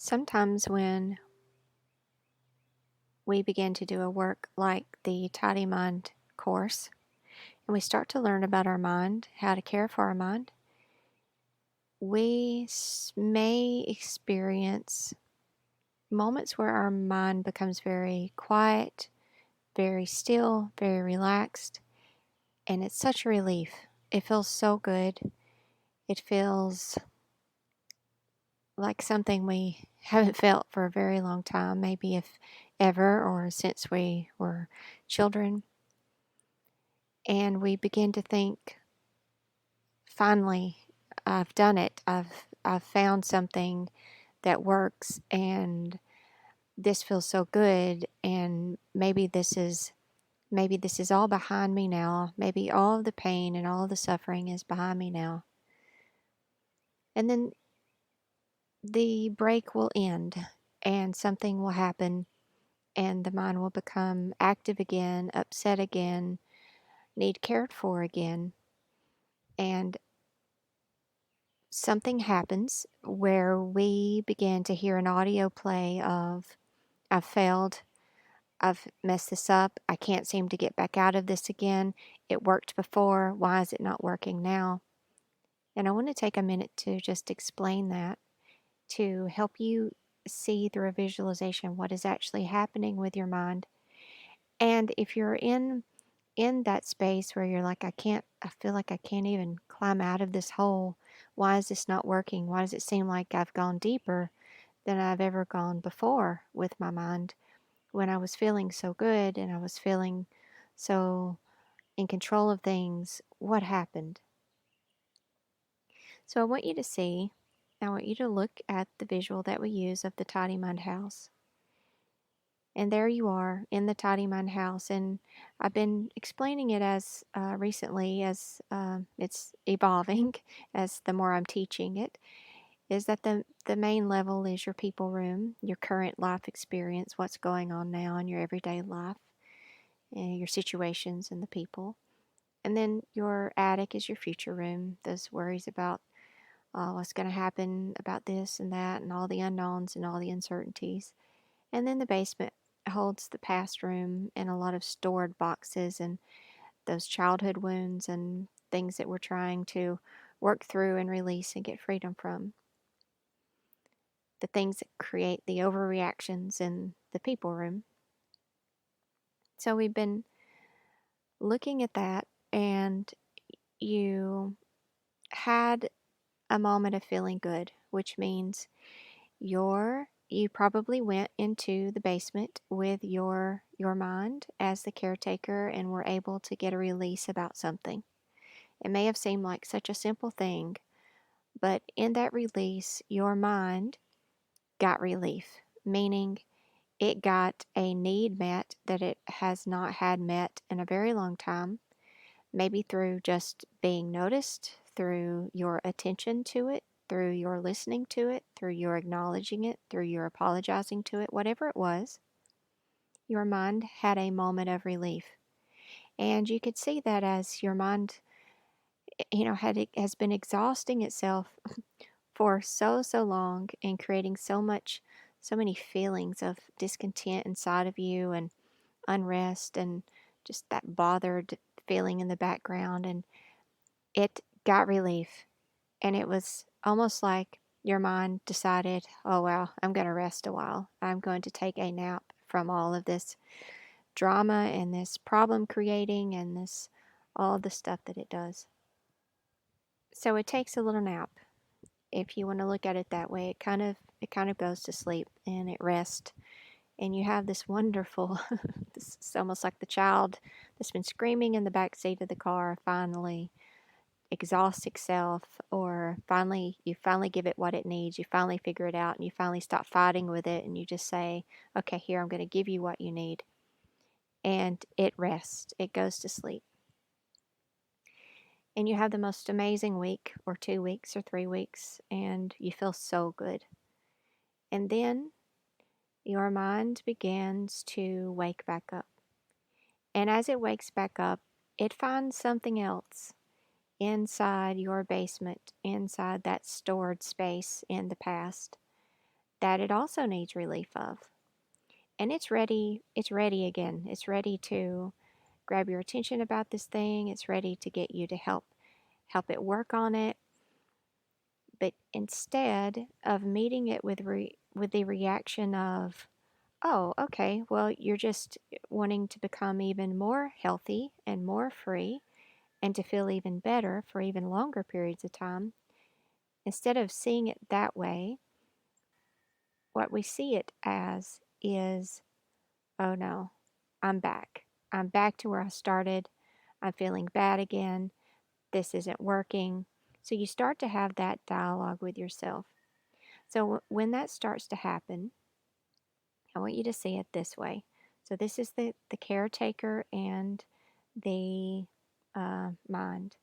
Sometimes when we begin to do a work like the Tidy Mind course, and we start to learn about our mind, how to care for our mind, we may experience moments where our mind becomes very quiet, very still, very relaxed, and it's such a relief. It feels so good. It feels like something we haven't felt for a very long time, maybe if ever, or since we were children. And we begin to think, finally, I've done it. I've found something that works, and this feels so good, and maybe this is all behind me now. Maybe all of the pain and all of the suffering is behind me now. And then the break will end and something will happen, and the mind will become active again, upset again, need cared for again. And something happens where we begin to hear an audio play of, I've failed, I've messed this up, I can't seem to get back out of this again. It worked before, why is it not working now? And I want to take a minute to just explain that, to help you see through a visualization what is actually happening with your mind. And if you're in that space where you're like, I feel like I can't even climb out of this hole. Why is this not working? Why does it seem like I've gone deeper than I've ever gone before with my mind, when I was feeling so good and I was feeling so in control of things? What happened? So I want you to look at the visual that we use of the Tidy Mind house. And there you are in the Tidy Mind house. And I've been explaining it as recently as it's evolving, as the more I'm teaching it, is that the main level is your people room, your current life experience, what's going on now in your everyday life, and your situations and the people. And then your attic is your future room, those worries about what's going to happen about this and that, and all the unknowns and all the uncertainties. And then the basement holds the past room and a lot of stored boxes and those childhood wounds and things that we're trying to work through and release and get freedom from. The things that create the overreactions in the people room. So we've been looking at that, and you had a moment of feeling good, which means you probably went into the basement with your mind as the caretaker and were able to get a release about something. It may have seemed like such a simple thing, but in that release, your mind got relief, meaning it got a need met that it has not had met in a very long time, maybe through just being noticed, through your attention to it, through your listening to it, through your acknowledging it, through your apologizing to it, whatever it was. Your mind had a moment of relief. And you could see that as your mind, has been exhausting itself for so long and creating so many feelings of discontent inside of you and unrest and just that bothered feeling in the background. And it got relief. And it was almost like your mind decided, oh, well, I'm going to rest a while. I'm going to take a nap from all of this drama and this problem creating and this all of the stuff that it does. So it takes a little nap. If you want to look at it that way, it kind of goes to sleep and it rests, and you have this wonderful it's almost like the child that's been screaming in the back seat of the car finally exhausts itself, or you finally give it what it needs, you finally figure it out, and you finally stop fighting with it, and you just say, okay, here, I'm going to give you what you need. And it rests, it goes to sleep. And you have the most amazing week, or 2 weeks, or 3 weeks, and you feel so good. And then your mind begins to wake back up. And as it wakes back up, it finds something else inside your basement, inside that stored space in the past, that it also needs relief of. And it's ready again. It's ready to grab your attention about this thing. It's ready to get you to help it work on it. But instead of meeting it with the reaction of, oh, okay, well, you're just wanting to become even more healthy and more free and to feel even better for even longer periods of time. Instead of seeing it that way, what we see it as is, oh no, I'm back. I'm back to where I started. I'm feeling bad again. This isn't working. So you start to have that dialogue with yourself. So when that starts to happen, I want you to see it this way. So this is the caretaker and the mind.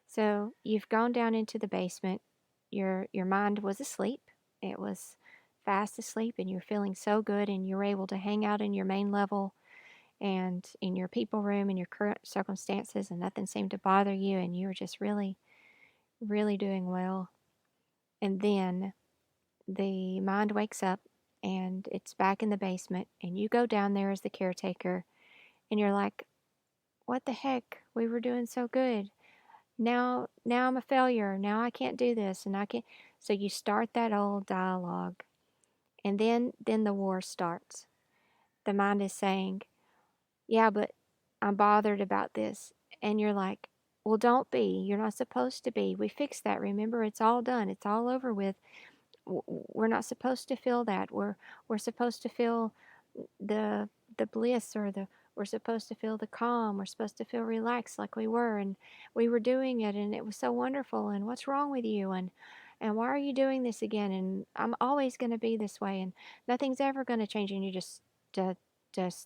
So you've gone down into the basement. Your mind was asleep. It was fast asleep, and you're feeling so good, and you're able to hang out in your main level and in your people room in your current circumstances, and nothing seemed to bother you, and you were just really, really doing well. And then the mind wakes up and it's back in the basement, and you go down there as the caretaker, and you're like, what the heck? We were doing so good. Now I'm a failure. Now I can't do this, and I can't. So you start that old dialogue, and then the war starts. The mind is saying, yeah, but I'm bothered about this. And you're like, well, don't be. You're not supposed to be. We fixed that. Remember, it's all done. It's all over with. We're not supposed to feel that. We're supposed to feel the the bliss, or the we're supposed to feel the calm. We're supposed to feel relaxed like we were, and we were doing it, and it was so wonderful. And what's wrong with you? And why are you doing this again? And I'm always going to be this way, and nothing's ever going to change. And you just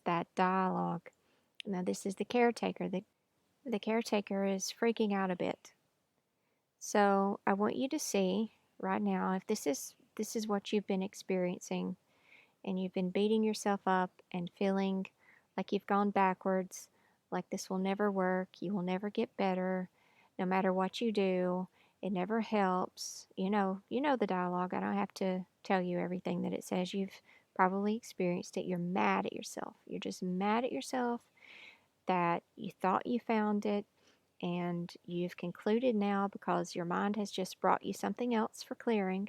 that dialogue. Now this is the caretaker. The caretaker is freaking out a bit. So I want you to see right now, if this is what you've been experiencing, and you've been beating yourself up and feeling like you've gone backwards, like this will never work, you will never get better, no matter what you do, it never helps. You know the dialogue. I don't have to tell you everything that it says. You've probably experienced it. You're mad at yourself. You're just mad at yourself that you thought you found it, and you've concluded now, because your mind has just brought you something else for clearing.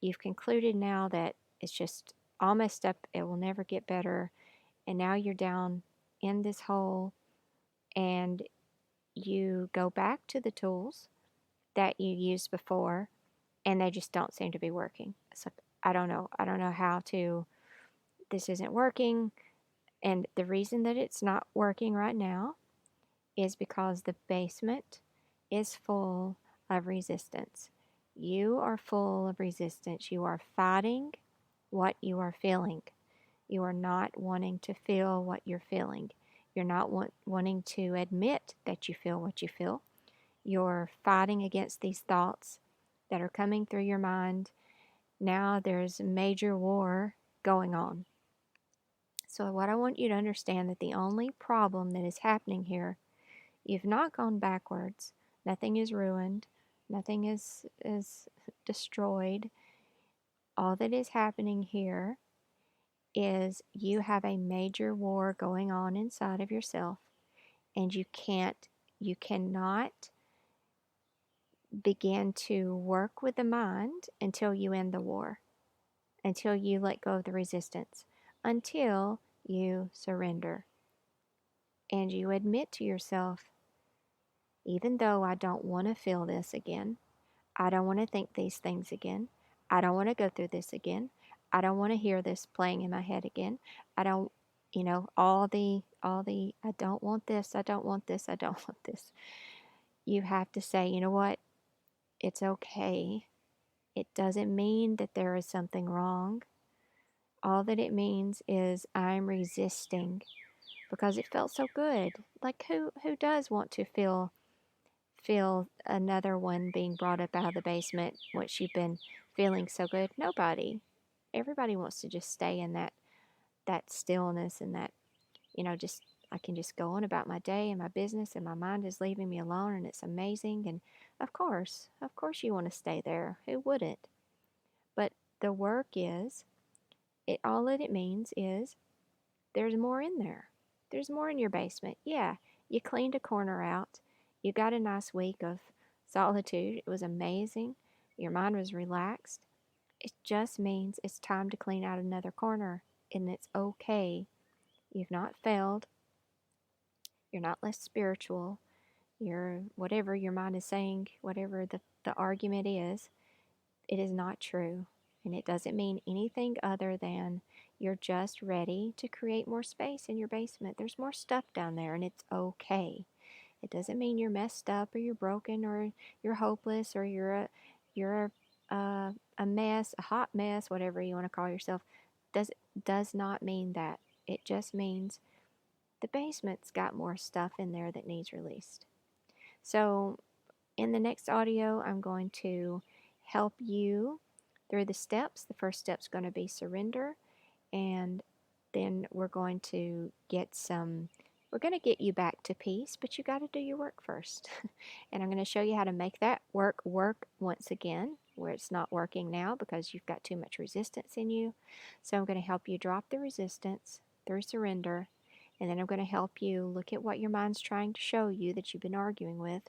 You've concluded now that it's just all messed up, it will never get better, and now you're down in this hole, and you go back to the tools that you used before, and they just don't seem to be working. It's like, I don't know how to, this isn't working. And the reason that it's not working right now is because the basement is full of resistance. You are full of resistance. You are fighting what you are feeling. You are not wanting to feel what you're feeling. You're not wanting to admit that you feel what you feel. You're fighting against these thoughts that are coming through your mind. Now there's major war going on. So what I want you to understand, that the only problem that is happening here, you've not gone backwards. Nothing is ruined. Nothing is destroyed. All that is happening here is you have a major war going on inside of yourself, and you cannot begin to work with the mind until you end the war, until you let go of the resistance, until you surrender and you admit to yourself, even though I don't want to feel this again, I don't want to think these things again, I don't want to go through this again, I don't want to hear this playing in my head again, I don't, all the I don't want this, I don't want this, I don't want this. You have to say, you know what, it's okay. It doesn't mean that there is something wrong. All that it means is I'm resisting because it felt so good. Like who does want to feel another one being brought up out of the basement once you've been feeling so good? Nobody. Everybody wants to just stay in that stillness, and that, just I can just go on about my day and my business, and my mind is leaving me alone, and it's amazing. And of course you want to stay there. Who wouldn't? But the work is, all that it means is there's more in there. There's more in your basement. Yeah, you cleaned a corner out. You got a nice week of solitude. It was amazing. Your mind was relaxed. It just means it's time to clean out another corner, and it's okay. You've not failed. You're not less spiritual. You're whatever your mind is saying, whatever the argument is, it is not true. And it doesn't mean anything other than you're just ready to create more space in your basement. There's more stuff down there, and it's okay. It doesn't mean you're messed up or you're broken or you're hopeless or you're a mess, a hot mess, whatever you want to call yourself. Does does not mean that. It just means the basement's got more stuff in there that needs released. So in the next audio, I'm going to help you through the steps. The first step's going to be surrender, and then we're going to get you back to peace, but you got to do your work first. And I'm going to show you how to make that work once again, where it's not working now because you've got too much resistance in you. So I'm going to help you drop the resistance through surrender, and then I'm going to help you look at what your mind's trying to show you that you've been arguing with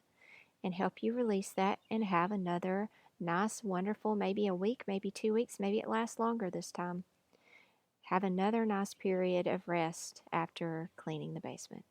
and help you release that and have another nice, wonderful, maybe a week, maybe 2 weeks, maybe it lasts longer this time. Have another nice period of rest after cleaning the basement.